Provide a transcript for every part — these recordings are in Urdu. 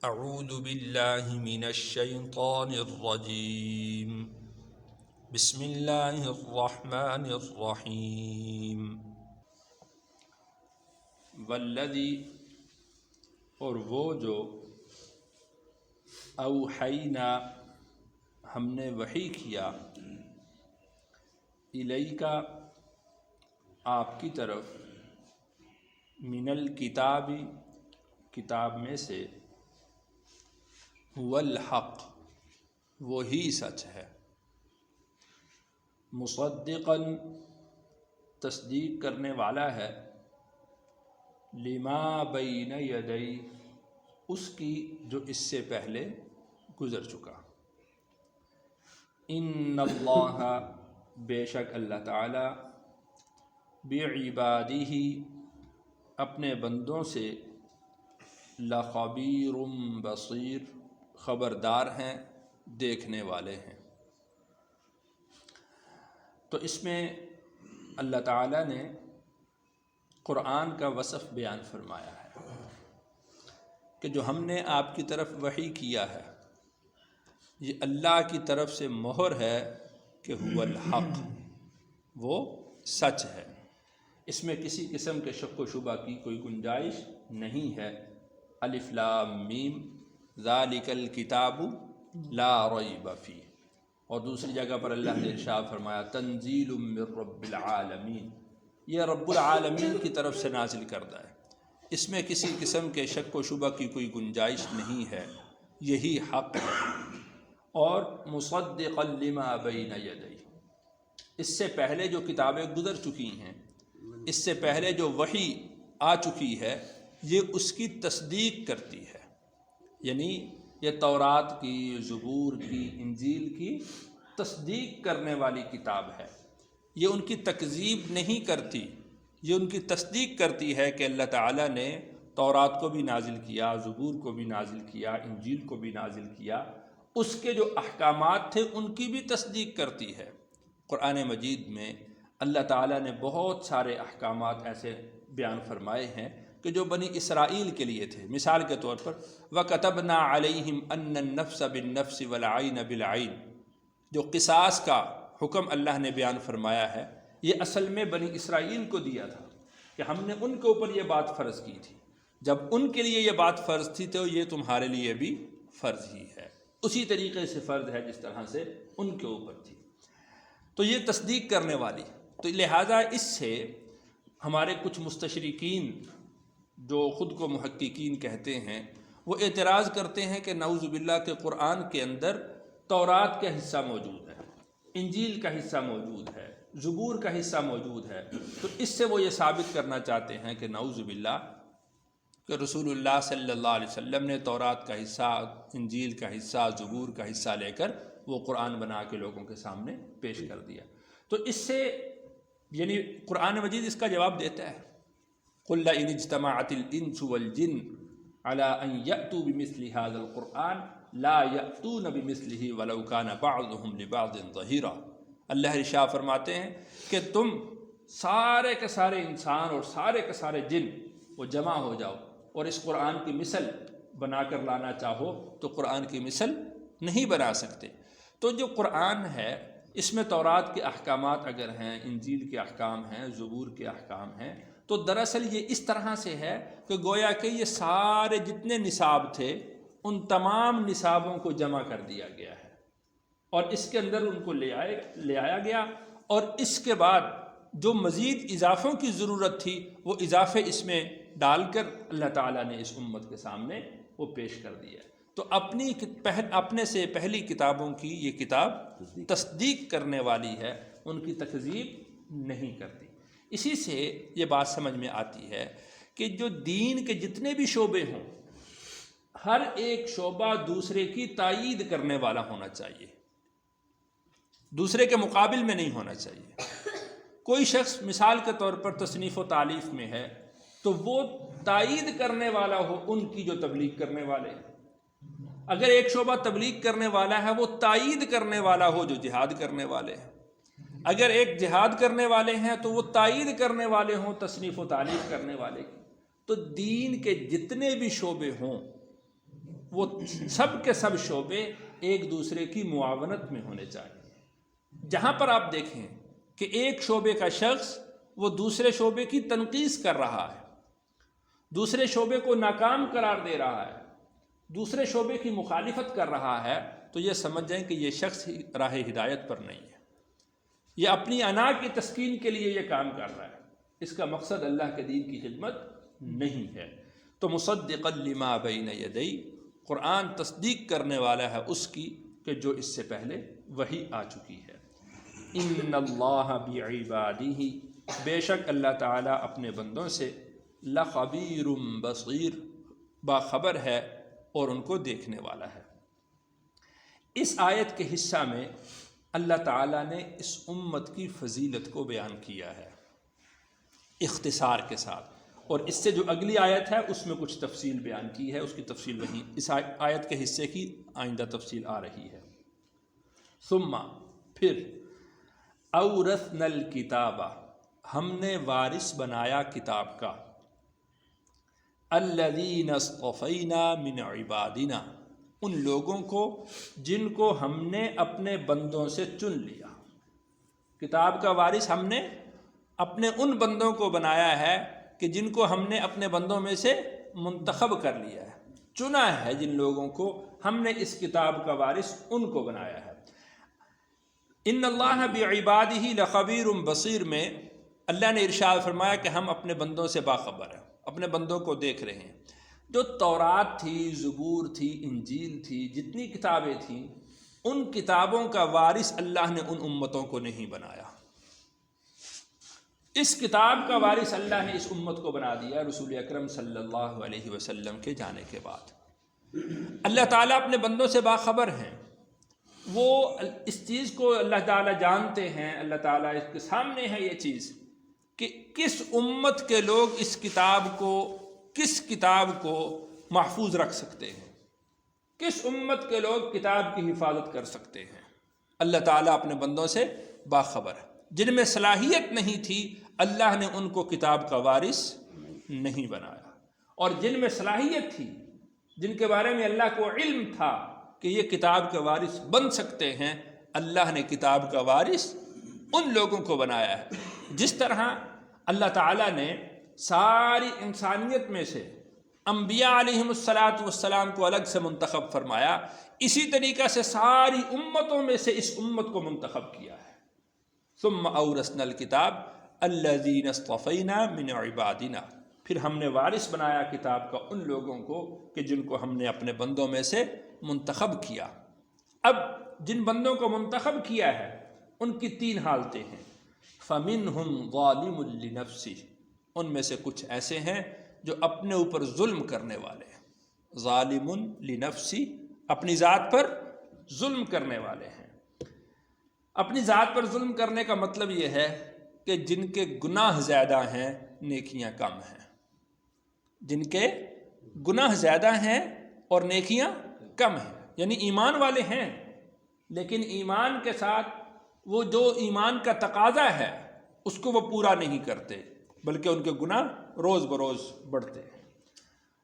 اعوذ باللہ من الشیطان الرجیم بسم اللہ الرحمن الرحیم والذی اور وہ جو اوحینا ہم نے وحی کیا الیکا آپ کی طرف من الکتاب کتاب میں سے هو الحق وہی سچ ہے مصدقا تصدیق کرنے والا ہے لما بین یدی اس کی جو اس سے پہلے گزر چکا ان اللہ بے شک اللہ تعالی بعبادہ اپنے بندوں سے لخبیر بصیر خبردار ہیں دیکھنے والے ہیں۔ تو اس میں اللہ تعالیٰ نے قرآن کا وصف بیان فرمایا ہے کہ جو ہم نے آپ کی طرف وحی کیا ہے یہ اللہ کی طرف سے مہر ہے کہ هو الحق وہ سچ ہے، اس میں کسی قسم کے شک و شبہ کی کوئی گنجائش نہیں ہے۔ الف لام میم ذالک الکتاب لا ریب فیہ، اور دوسری جگہ پر اللہ نے ارشاد فرمایا تنزیل من رب العالمین، یہ رب العالمین کی طرف سے نازل کردہ ہے، اس میں کسی قسم کے شک و شبہ کی کوئی گنجائش نہیں ہے، یہی حق ہے۔ اور مصدقا لما بین یدیہ، اس سے پہلے جو کتابیں گزر چکی ہیں، اس سے پہلے جو وحی آ چکی ہے یہ اس کی تصدیق کرتی ہے، یعنی یہ تورات کی، زبور کی، انجیل کی تصدیق کرنے والی کتاب ہے، یہ ان کی تکذیب نہیں کرتی، یہ ان کی تصدیق کرتی ہے کہ اللہ تعالیٰ نے تورات کو بھی نازل کیا، زبور کو بھی نازل کیا، انجیل کو بھی نازل کیا، اس کے جو احکامات تھے ان کی بھی تصدیق کرتی ہے۔ قرآن مجید میں اللہ تعالیٰ نے بہت سارے احکامات ایسے بیان فرمائے ہیں کہ جو بنی اسرائیل کے لیے تھے۔ مثال کے طور پر وَكَتَبْنَا عَلَيْهِمْ أَنَّ النَّفْسَ بِالنَّفْسِ وَالْعَيْنَ بِالْعَيْنِ، جو قصاص کا حکم اللہ نے بیان فرمایا ہے یہ اصل میں بنی اسرائیل کو دیا تھا کہ ہم نے ان کے اوپر یہ بات فرض کی تھی، جب ان کے لیے یہ بات فرض تھی تو یہ تمہارے لیے بھی فرض ہی ہے، اسی طریقے سے فرض ہے جس طرح سے ان کے اوپر تھی۔ تو یہ تصدیق کرنے والی، تو لہٰذا اس سے ہمارے کچھ مستشرقین جو خود کو محققین کہتے ہیں وہ اعتراض کرتے ہیں کہ نعوذ باللہ کے قرآن کے اندر تورات کا حصہ موجود ہے، انجیل کا حصہ موجود ہے، زبور کا حصہ موجود ہے، تو اس سے وہ یہ ثابت کرنا چاہتے ہیں کہ نعوذ باللہ کہ رسول اللہ صلی اللہ علیہ وسلم نے تورات کا حصہ، انجیل کا حصہ، زبور کا حصہ لے کر وہ قرآن بنا کے لوگوں کے سامنے پیش کر دیا۔ تو اس سے یعنی قرآن مجید اس کا جواب دیتا ہے قُلْ لَئِنِ اجْتَمَعَتِ الْإِنسُ وَالْجِنُّ عَلَىٰ أَن يَأْتُوا بِمِثْلِ هَٰذَا الْقُرْآنِ لَا يَأْتُونَ بِمِثْلِهِ وَلَوْ كَانَ بَعْضُهُمْ لِبَعْضٍ ظَهِيرًا۔ اللہ ارشاد فرماتے ہیں کہ تم سارے کے سارے انسان اور سارے کے سارے جن وہ جمع ہو جاؤ اور اس قرآن کی مثل بنا کر لانا چاہو تو قرآن کی مثل نہیں بنا سکتے۔ تو جو قرآن ہے اس میں تورات کے احکامات اگر ہیں، انجیل کے احکام ہیں، زبور کے احکام ہیں، تو دراصل یہ اس طرح سے ہے کہ گویا کہ یہ سارے جتنے نصاب تھے ان تمام نصابوں کو جمع کر دیا گیا ہے اور اس کے اندر ان کو لے آیا گیا، اور اس کے بعد جو مزید اضافوں کی ضرورت تھی وہ اضافے اس میں ڈال کر اللہ تعالیٰ نے اس امت کے سامنے وہ پیش کر دیا۔ تو اپنے سے پہلی کتابوں کی یہ کتاب تصدیق کرنے والی ہے، ان کی تکذیب نہیں کرتی۔ اسی سے یہ بات سمجھ میں آتی ہے کہ جو دین کے جتنے بھی شعبے ہوں ہر ایک شعبہ دوسرے کی تائید کرنے والا ہونا چاہیے، دوسرے کے مقابل میں نہیں ہونا چاہیے۔ کوئی شخص مثال کے طور پر تصنیف و تالیف میں ہے تو وہ تائید کرنے والا ہو ان کی جو تبلیغ کرنے والے ہیں، اگر ایک شعبہ تبلیغ کرنے والا ہے وہ تائید کرنے والا ہو جو جہاد کرنے والے ہیں، اگر ایک جہاد کرنے والے ہیں تو وہ تائید کرنے والے ہوں تصنیف و تعلیف کرنے والے کی۔ تو دین کے جتنے بھی شعبے ہوں وہ سب کے سب شعبے ایک دوسرے کی معاونت میں ہونے چاہیے۔ جہاں پر آپ دیکھیں کہ ایک شعبے کا شخص وہ دوسرے شعبے کی تنقیص کر رہا ہے، دوسرے شعبے کو ناکام قرار دے رہا ہے، دوسرے شعبے کی مخالفت کر رہا ہے، تو یہ سمجھ جائیں کہ یہ شخص راہ ہدایت پر نہیں ہے، یہ اپنی انا کی تسکین کے لیے یہ کام کر رہا ہے، اس کا مقصد اللہ کے دین کی خدمت نہیں ہے۔ تو مصدقا لما بین یدی، قرآن تصدیق کرنے والا ہے اس کی کہ جو اس سے پہلے وحی آ چکی ہے۔ ان اللہ بعبادہ، بے شک اللہ تعالیٰ اپنے بندوں سے لخبیر بصیر، باخبر ہے اور ان کو دیکھنے والا ہے۔ اس آیت کے حصہ میں اللہ تعالیٰ نے اس امت کی فضیلت کو بیان کیا ہے اختصار کے ساتھ، اور اس سے جو اگلی آیت ہے اس میں کچھ تفصیل بیان کی ہے، اس کی تفصیل وہیں اس آیت کے حصے کی آئندہ تفصیل آ رہی ہے۔ ثم، پھر، اورثنا الکتاب، ہم نے وارث بنایا کتاب کا، الذین اصطفینا من عبادنا، ان لوگوں کو جن کو ہم نے اپنے بندوں سے چن لیا۔ کتاب کا وارث ہم نے اپنے ان بندوں کو بنایا ہے کہ جن کو ہم نے اپنے بندوں میں سے منتخب کر لیا ہے، چنا ہے، جن لوگوں کو ہم نے اس کتاب کا وارث ان کو بنایا ہے۔ ان اللہ بعبادہ لخبیر بصیر میں اللہ نے ارشاد فرمایا کہ ہم اپنے بندوں سے باخبر ہیں، اپنے بندوں کو دیکھ رہے ہیں۔ جو تورات تھی، زبور تھی، انجیل تھی، جتنی کتابیں تھیں، ان کتابوں کا وارث اللہ نے ان امتوں کو نہیں بنایا، اس کتاب کا وارث اللہ نے اس امت کو بنا دیا رسول اکرم صلی اللہ علیہ وسلم کے جانے کے بعد۔ اللہ تعالیٰ اپنے بندوں سے باخبر ہیں، وہ اس چیز کو اللہ تعالیٰ جانتے ہیں، اللہ تعالیٰ اس کے سامنے ہے یہ چیز کہ کس امت کے لوگ اس کتاب کو محفوظ رکھ سکتے ہیں، کس امت کے لوگ کتاب کی حفاظت کر سکتے ہیں۔ اللہ تعالیٰ اپنے بندوں سے باخبر ہے۔ جن میں صلاحیت نہیں تھی اللہ نے ان کو کتاب کا وارث نہیں بنایا، اور جن میں صلاحیت تھی، جن کے بارے میں اللہ کو علم تھا کہ یہ کتاب کا وارث بن سکتے ہیں، اللہ نے کتاب کا وارث ان لوگوں کو بنایا ہے۔ جس طرح اللہ تعالیٰ نے ساری انسانیت میں سے انبیاء علیہم الصلاۃ کو الگ سے منتخب فرمایا، اسی طریقہ سے ساری امتوں میں سے اس امت کو منتخب کیا ہے۔ ثم اورثنا الکتاب الذین اصطفینا من عبادنا، پھر ہم نے وارث بنایا کتاب کا ان لوگوں کو کہ جن کو ہم نے اپنے بندوں میں سے منتخب کیا۔ اب جن بندوں کو منتخب کیا ہے ان کی تین حالتیں ہیں۔ فمنہم ظالم لنفسہ، ان میں سے کچھ ایسے ہیں جو اپنے اوپر ظلم کرنے والے ہیں۔ ظالم لنفسہ، اپنی ذات پر ظلم کرنے والے ہیں۔ اپنی ذات پر ظلم کرنے کا مطلب یہ ہے کہ جن کے گناہ زیادہ ہیں نیکیاں کم ہیں، جن کے گناہ زیادہ ہیں اور نیکیاں کم ہیں، یعنی ایمان والے ہیں لیکن ایمان کے ساتھ وہ جو ایمان کا تقاضا ہے اس کو وہ پورا نہیں کرتے، بلکہ ان کے گناہ روز بروز بڑھتے ہیں۔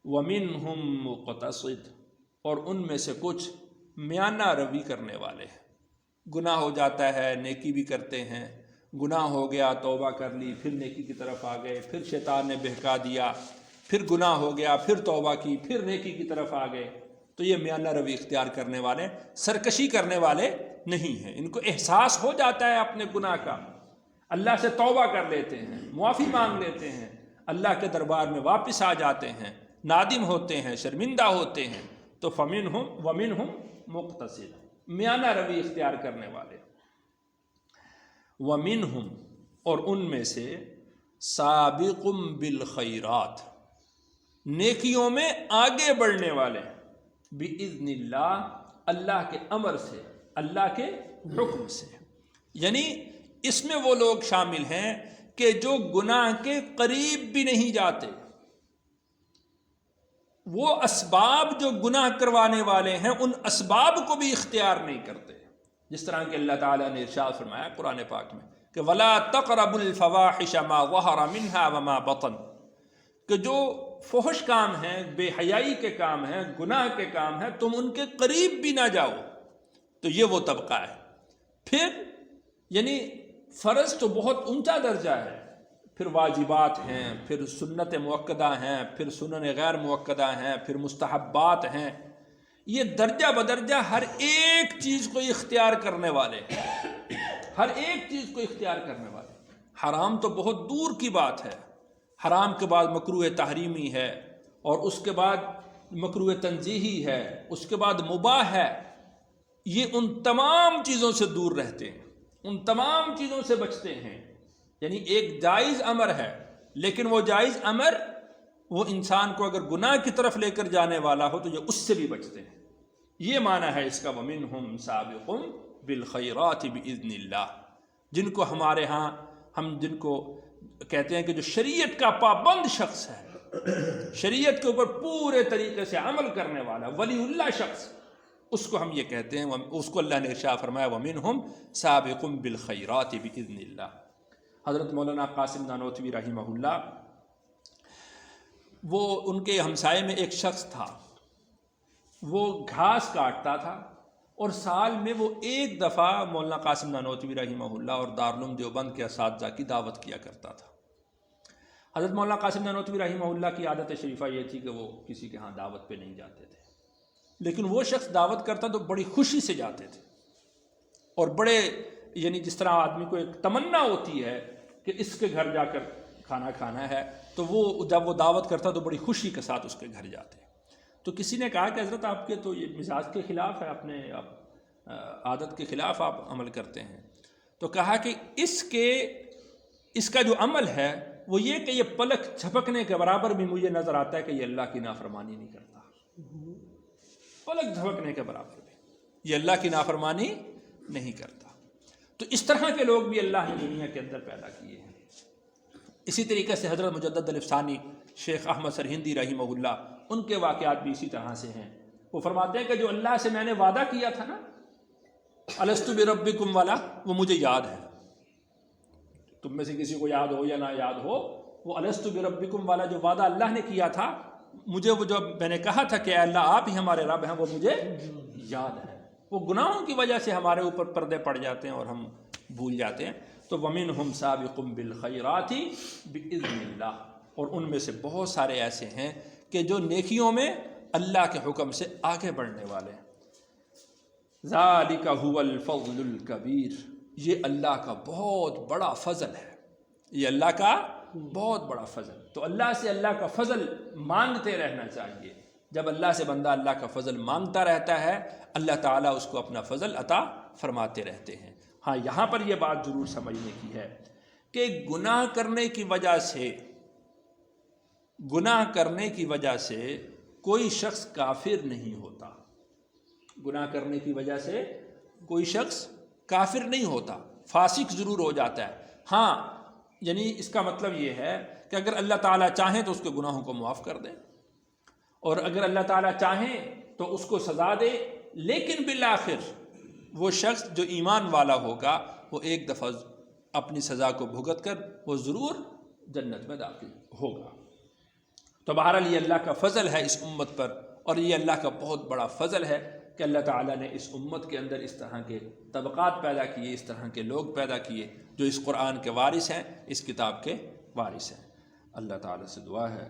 وَمِنْهُمْ مُقْتَصِدٌ، اور ان میں سے کچھ میانہ روی کرنے والے ہیں، گناہ ہو جاتا ہے نیکی بھی کرتے ہیں، گناہ ہو گیا توبہ کر لی، پھر نیکی کی طرف آ گئے، پھر شیطان نے بہکا دیا، پھر گناہ ہو گیا، پھر توبہ کی، پھر نیکی کی طرف آ گئے، تو یہ میانہ روی اختیار کرنے والے، سرکشی کرنے والے نہیں ہیں۔ ان کو احساس ہو جاتا ہے اپنے گناہ کا، اللہ سے توبہ کر لیتے ہیں، معافی مانگ لیتے ہیں، اللہ کے دربار میں واپس آ جاتے ہیں، نادم ہوتے ہیں، شرمندہ ہوتے ہیں، تو فمنہم ومنہم مقتصد، میانہ روی اختیار کرنے والے۔ ومنہم، اور ان میں سے سابق بالخیرات، نیکیوں میں آگے بڑھنے والے، بإذن اللہ، اللہ کے امر سے، اللہ کے حکم سے، یعنی اس میں وہ لوگ شامل ہیں کہ جو گناہ کے قریب بھی نہیں جاتے، وہ اسباب جو گناہ کروانے والے ہیں ان اسباب کو بھی اختیار نہیں کرتے، جس طرح کہ اللہ تعالیٰ نے ارشاد فرمایا قرآن پاک میں کہ وَلَا تَقْرَبُوا الْفَوَاحِشَ مَا ظَهَرَ مِنْهَا وَمَا بَطَنَ، کہ جو فحش کام ہیں، بے حیائی کے کام ہیں، گناہ کے کام ہیں، تم ان کے قریب بھی نہ جاؤ. تو یہ وہ طبقہ ہے. پھر یعنی فرض تو بہت اونچا درجہ ہے، پھر واجبات ہیں، پھر سنت مؤکدہ ہیں، پھر سنن غیر مؤکدہ ہیں، پھر مستحبات ہیں. یہ درجہ بدرجہ ہر ایک چیز کو اختیار کرنے والے ہیں، ہر ایک چیز کو اختیار کرنے والے. حرام تو بہت دور کی بات ہے، حرام کے بعد مکروہ تحریمی ہے، اور اس کے بعد مکروہ تنزیہی ہے، اس کے بعد مباح ہے. یہ ان تمام چیزوں سے دور رہتے ہیں، ان تمام چیزوں سے بچتے ہیں. یعنی ایک جائز امر ہے، لیکن وہ جائز امر وہ انسان کو اگر گناہ کی طرف لے کر جانے والا ہو تو یہ اس سے بھی بچتے ہیں. یہ معنی ہے اس کا وَمِنْهُمْ سَابِقٌ بِالْخَيْرَاتِ بِإِذْنِ اللَّهِ. جن کو ہمارے ہاں ہم جن کو کہتے ہیں کہ جو شریعت کا پابند شخص ہے، شریعت کے اوپر پورے طریقے سے عمل کرنے والا ولی اللہ شخص، اس کو ہم یہ کہتے ہیں. اس کو اللہ نے ارشاد فرمایا وَمِنْهُمْ سَابِقٌ بِالْخَيْرَاتِ بِإِذْنِ اللَّهِ. حضرت مولانا قاسم نانوتوی رحمہ اللہ، وہ ان کے ہمسائے میں ایک شخص تھا، وہ گھاس کاٹتا تھا، اور سال میں وہ ایک دفعہ مولانا قاسم نانوتوی رحمہ اللہ اور دارالعلوم دیوبند کے اساتذہ کی دعوت کیا کرتا تھا. حضرت مولانا قاسم نانوتوی رحمہ اللہ کی عادت شریفہ یہ تھی کہ وہ کسی کے ہاں دعوت پہ نہیں جاتے تھے، لیکن وہ شخص دعوت کرتا تو بڑی خوشی سے جاتے تھے، اور بڑے یعنی جس طرح آدمی کو ایک تمنا ہوتی ہے کہ اس کے گھر جا کر کھانا کھانا ہے، تو وہ جب وہ دعوت کرتا تو بڑی خوشی کے ساتھ اس کے گھر جاتے. تو کسی نے کہا کہ حضرت آپ کے تو یہ مزاج کے خلاف ہے، اپنے عادت کے خلاف آپ عمل کرتے ہیں. تو کہا کہ اس کا جو عمل ہے وہ یہ کہ یہ پلک جھپکنے کے برابر بھی مجھے نظر آتا ہے کہ یہ اللہ کی نافرمانی نہیں کرتا. پلک جھپکنے کے برابر بھی یہ اللہ کی نافرمانی نہیں کرتا. تو اس طرح کے لوگ بھی اللہ نے دنیا کے اندر پیدا کیے ہیں. اسی طریقے سے حضرت مجدد الافسانی شیخ احمد سرہندی رحمہ اللہ، ان کے واقعات بھی اسی طرح سے ہیں. وہ فرماتے ہیں کہ جو اللہ سے میں نے وعدہ کیا تھا نا الستو بربکم والا، وہ مجھے یاد ہے. تم میں سے کسی کو یاد ہو یا نہ یاد ہو، وہ الستو بربکم والا جو وعدہ اللہ نے کیا تھا مجھے، وہ جو میں نے کہا تھا کہ اے اللہ آپ ہی ہمارے رب ہیں، وہ مجھے یاد ہے. وہ گناہوں کی وجہ سے ہمارے اوپر پردے پڑ جاتے ہیں اور ہم بھول جاتے ہیں. تو وَمِنْهُمْ سَابِقٌ بِالْخَيْرَاتِ بِإِذْنِ اللَّهِ. اور ان میں سے بہت سارے ایسے ہیں کہ جو نیکیوں میں اللہ کے حکم سے آگے بڑھنے والے ہیں. ذَلِكَ هُوَ الْفَضْلُ الْكَبِيرُ. یہ اللہ کا بہت بڑا فضل ہے، یہ اللہ کا بہت بڑا فضل. تو اللہ سے اللہ کا فضل مانگتے رہنا چاہیے. جب اللہ سے بندہ اللہ کا فضل مانگتا رہتا ہے، اللہ تعالیٰ اس کو اپنا فضل عطا فرماتے رہتے ہیں. ہاں یہاں پر یہ بات ضرور سمجھنے کی ہے کہ گناہ کرنے کی وجہ سے کوئی شخص کافر نہیں ہوتا. گناہ کرنے کی وجہ سے کوئی شخص کافر نہیں ہوتا، فاسق ضرور ہو جاتا ہے. ہاں یعنی اس کا مطلب یہ ہے کہ اگر اللہ تعالیٰ چاہیں تو اس کے گناہوں کو معاف کر دے، اور اگر اللہ تعالیٰ چاہیں تو اس کو سزا دے. لیکن بالآخر وہ شخص جو ایمان والا ہوگا وہ ایک دفعہ اپنی سزا کو بھگت کر وہ ضرور جنت میں داخل ہوگا. تو بہرحال یہ اللہ کا فضل ہے اس امت پر، اور یہ اللہ کا بہت بڑا فضل ہے کہ اللہ تعالیٰ نے اس امت کے اندر اس طرح کے طبقات پیدا کیے، اس طرح کے لوگ پیدا کیے جو اس قرآن کے وارث ہیں، اس کتاب کے وارث ہیں. اللہ تعالیٰ سے دعا ہے